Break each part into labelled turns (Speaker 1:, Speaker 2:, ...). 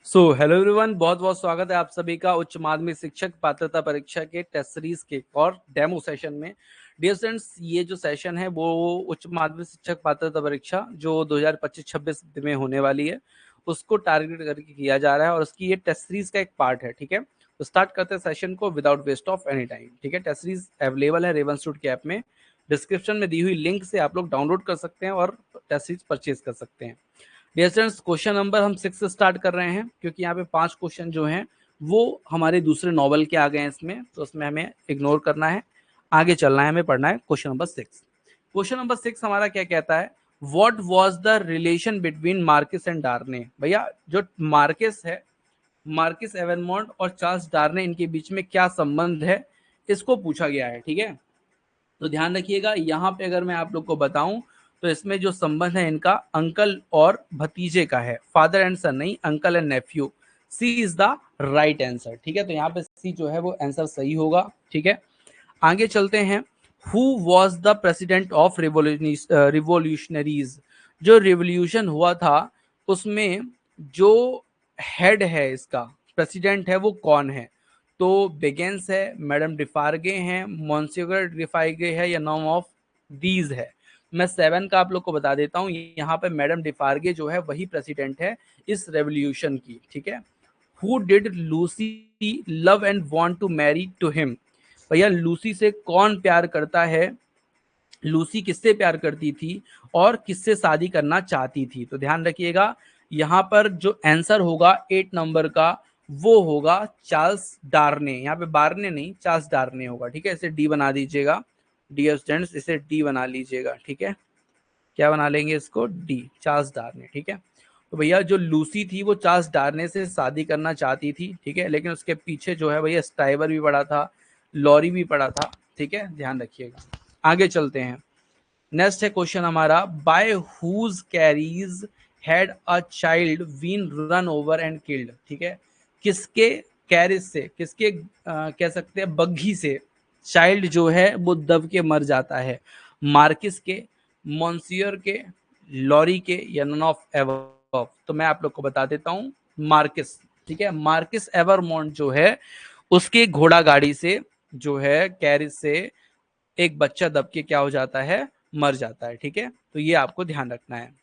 Speaker 1: Hello everyone, बहुत बहुत स्वागत है आप सभी का उच्च माध्यमिक शिक्षक पात्रता परीक्षा के टेस्ट सीरीज के और डेमो सेशन में। डियर स्टूडेंट्स, ये जो सेशन है वो उच्च माध्यमिक शिक्षक पात्रता परीक्षा जो 2025-26 में होने वाली है उसको टारगेट करके किया जा रहा है और उसकी ये टेस्ट सीरीज का एक पार्ट है। ठीक है, तो स्टार्ट करते हैं सेशन को without waste of any time. ठीक है, टेस्ट सीरीज अवेलेबल है रेवन स्टूड के ऐप में। डिस्क्रिप्शन में दी हुई लिंक से आप लोग डाउनलोड कर सकते हैं और टेस्ट सीरीज परचेज कर सकते हैं। डियर स्टूडेंट्स, क्वेश्चन नंबर हम 6 से स्टार्ट कर रहे हैं क्योंकि यहाँ पे 5 क्वेश्चन जो हैं वो हमारे दूसरे नॉवल के आ गए हैं इसमें, तो उसमें हमें इग्नोर करना है, आगे चलना है, हमें पढ़ना है क्वेश्चन नंबर 6। क्वेश्चन नंबर 6 हमारा क्या कहता है, what was the relation between Marquis and Darnay. भैया, जो मार्किस है, मार्किस एवर्मोंट और चार्ल्स डार्ने, इनके बीच में क्या संबंध है, इसको पूछा गया है। ठीक है, तो ध्यान रखिएगा, यहाँ पे अगर मैं आप लोग को बताऊं तो इसमें जो संबंध है इनका अंकल और भतीजे का है, फादर एंड सन नहीं, uncle and nephew. C is the right answer. ठीक है, तो यहाँ पे सी जो है वो आंसर सही होगा। ठीक है, आगे चलते हैं। Who was the president of revolutionaries. जो रिवोल्यूशन हुआ था उसमें जो हेड है, इसका प्रेसिडेंट है, वो कौन है? तो बेगेंस है, मैडम डिफार्गे हैं, मॉन्सिगर डिफार्गे है, या नॉन ऑफ दीज है। मैं 7 का आप लोग को बता देता हूँ, यहाँ पे मैडम डिफार्गे जो है वही प्रेसिडेंट है इस रेवोल्यूशन की। ठीक है, who did Lucy love and want to marry to him. भैया, लूसी से कौन प्यार करता है, लूसी किससे प्यार करती थी और किससे शादी करना चाहती थी? तो ध्यान रखिएगा, यहाँ पर जो आंसर होगा 8 नंबर का वो होगा चार्ल्स डार्ने। यहाँ पे बार्ने नहीं, चार्ल्स डार्ने होगा। ठीक है, इसे डी बना दीजिएगा डियर स्टूडेंट्स, इसे डी बना लीजिएगा। ठीक है, क्या बना लेंगे इसको? D, Charles Darnay. ठीक है, तो भैया जो लूसी थी वो चार्ल्स डार्ने से शादी करना चाहती थी। ठीक है, लेकिन उसके पीछे जो है भैया स्टाइवर भी पड़ा था, लॉरी भी पड़ा था। ठीक है, ध्यान रखिएगा। आगे चलते हैं। नेक्स्ट है क्वेश्चन हमारा, by whose carriage had a child been run over and killed. ठीक है, किसके कैरिज से, किसके कह सकते हैं बग्घी से चाइल्ड जो है वो दब के मर जाता है? मार्किस के, मॉन्सियर के, लॉरी के, या नन ऑफ एवर? तो मैं आप लोग को बता देता हूं, मार्किस। ठीक है, मार्किस एवरमोंट जो है उसके घोड़ा गाड़ी से जो है कैरिज से एक बच्चा दब के क्या हो जाता है, मर जाता है। ठीक है, तो ये आपको ध्यान रखना है।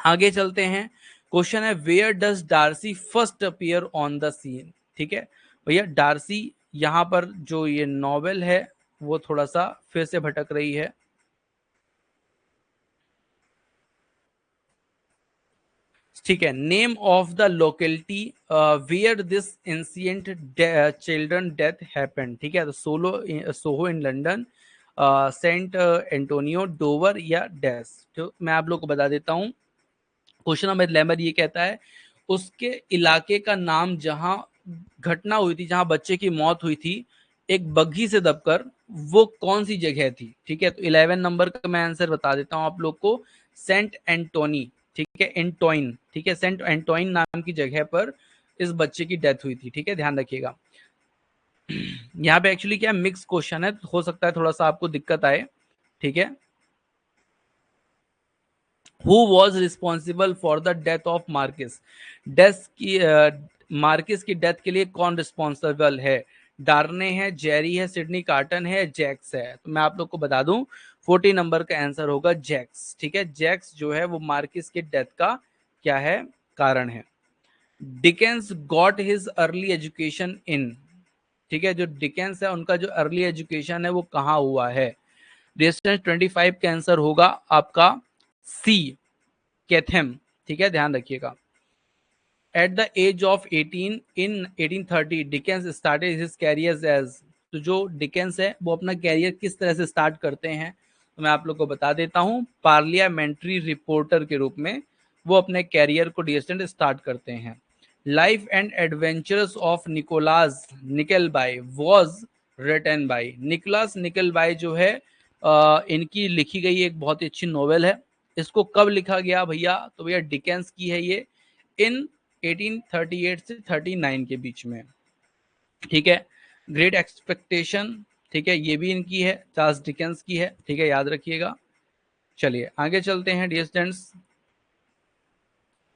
Speaker 1: आगे चलते हैं। क्वेश्चन है, where does Darcy first appear on the scene. ठीक है भैया, डार्सी यहां पर जो ये नॉवेल है वो थोड़ा सा फिर से भटक रही है। ठीक है, name of the locality where this incident children death happened. ठीक है, तो Soho in London, Saint Antonio, Dover, या डैस। तो मैं आप लोग को बता देता हूँ, क्वेश्चन नंबर 11 ये कहता है उसके इलाके का नाम जहां घटना हुई थी, जहां बच्चे की मौत हुई थी एक बग्घी से दबकर, वो कौन सी जगह थी? ठीक है, तो 11 नंबर का मैं आंसर बता देता हूं आप लोग को, सेंट एंटोनी। ठीक है, एंटोइन। ठीक है, सेंट एंटोइन नाम की जगह पर इस बच्चे की डेथ हुई थी। ठीक है, ध्यान रखिएगा। यहाँ पे एक्चुअली क्या मिक्स क्वेश्चन है, हो सकता है थोड़ा सा आपको दिक्कत आए। ठीक है, who was responsible for the death of Marxist. Death की मार्किस की डेथ के लिए कौन रिस्पॉन्सिबल है? डार्ने है, जेरी है, सिडनी कार्टन है, जैक्स है? तो मैं आप लोग को बता दूं, 40 नंबर का आंसर होगा जैक्स। ठीक है, जैक्स जो है वो मार्किस की डेथ का क्या है, कारण है। Dickens got his early education in. ठीक है, जो डिकेंस है उनका जो अर्ली एजुकेशन है वो कहाँ हुआ है? डिस्टेंस 25 का आंसर होगा आपका सी, कैथेम। ठीक है, ध्यान रखिएगा। At the age of 18 in 1830 Dickens started his career as. तो जो डिकेंस है वो अपना कैरियर किस तरह से स्टार्ट करते हैं, तो मैं आप लोग को बता देता हूं, पार्लियामेंट्री रिपोर्टर के रूप में वो अपने कैरियर को डिस्टेंट स्टार्ट करते हैं। Life and Adventures of Nicholas Nickleby was written by. Nicholas Nickleby जो है इनकी लिखी गई एक बहुत ही अच्छी नॉवेल है। इसको कब लिखा गया भैया? तो भैया डिकेंस की है ये, इन 1838 से 39 के बीच में। ठीक है, ग्रेट एक्सपेक्टेशन, ठीक है, ये भी इनकी है, चार्ल्स डिकेंस की है। ठीक है, याद रखिएगा। चलिए आगे चलते हैं dear students.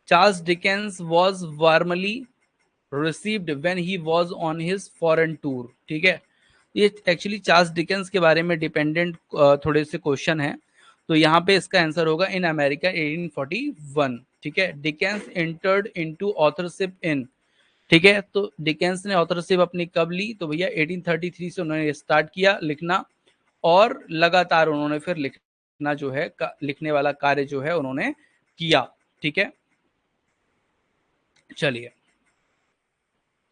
Speaker 1: Charles Dickens was warmly received when he was on his foreign tour. ठीक है, ये एक्चुअली चार्ल्स डिकेंस के बारे में डिपेंडेंट थोड़े से क्वेश्चन है, तो यहाँ पे इसका आंसर होगा इन अमेरिका 1841। ठीक है, डिकेंस एंटर्ड इनटू ऑथरशिप इन, ठीक है, तो डिकेंस ने ऑथरशिप अपनी कब ली, तो भैया 1833 से उन्होंने स्टार्ट किया लिखना, और लगातार उन्होंने फिर लिखना जो है लिखने वाला कार्य जो है उन्होंने किया। ठीक है, चलिए,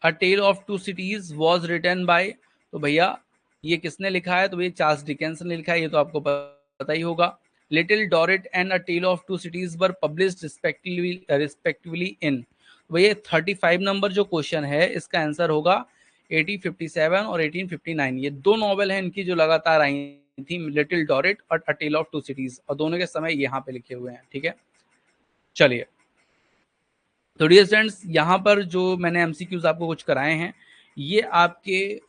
Speaker 1: a Tale of Two Cities was written by, तो भैया ये किसने लिखा है, तो भैया चार्ल्स डिकेंस ने लिखा है, ये तो आपको पता ही होगा। Little Dorrit and a Tale of Two Cities were published respectively in, भैया 35 नंबर जो क्वेश्चन है इसका आंसर होगा 1857 और 1859। ये दो नॉवेल हैं इनकी जो लगातार आई थी, लिटिल डॉरेट और अ टेल ऑफ टू सिटीज, और दोनों के समय यहाँ पे लिखे हुए हैं। ठीक है, चलिए, तो डियर स्टूडेंट्स यहाँ पर जो मैंने एमसीक्यूज आपको कुछ कराए हैं, ये आपके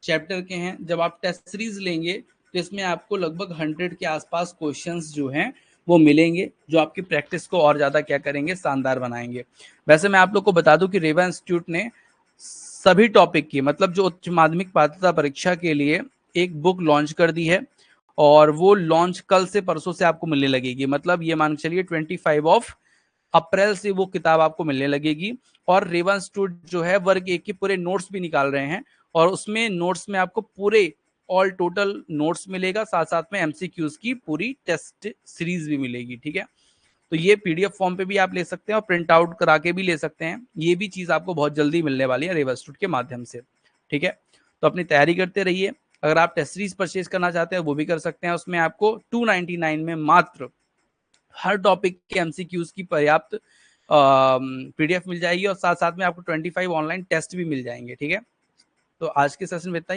Speaker 1: चैप्टर के हैं। जब आप टेस्ट सीरीज लेंगे तो इसमें आपको लगभग 100 के आसपास क्वेश्चंस जो हैं वो मिलेंगे, जो आपकी प्रैक्टिस को और ज़्यादा क्या करेंगे, शानदार बनाएंगे। वैसे मैं आप लोग को बता दूं कि रेवा इंस्टीट्यूट ने सभी टॉपिक की, मतलब जो उच्च माध्यमिक पात्रता परीक्षा के लिए एक बुक लॉन्च कर दी है, और वो लॉन्च कल से परसों से आपको मिलने लगेगी। मतलब ये मान के चलिए 25 अप्रैल से वो किताब आपको मिलने लगेगी। और रेवा इंस्टीट्यूट जो है वर्ग 1 के पूरे नोट्स भी निकाल रहे हैं, और उसमें नोट्स में आपको पूरे ऑल टोटल नोट्स मिलेगा, साथ साथ में एमसीक्यूज की पूरी टेस्ट सीरीज भी मिलेगी। ठीक है, तो ये पीडीएफ फॉर्म पे भी आप ले सकते हैं और प्रिंट आउट करा के भी ले सकते हैं। ये भी चीज आपको बहुत जल्दी मिलने वाली है रेवा इंस्टीट्यूट के माध्यम से। ठीक है, तो अपनी तैयारी करते रहिए। अगर आप टेस्ट सीरीज परचेज करना चाहते हैं वो भी कर सकते हैं, उसमें आपको 299 में मात्र हर टॉपिक के एमसीक्यूज की पर्याप्त पीडीएफ मिल जाएगी, और साथ साथ में आपको 25 ऑनलाइन टेस्ट भी मिल जाएंगे। ठीक है, तो आज के सेशन में इतना ही।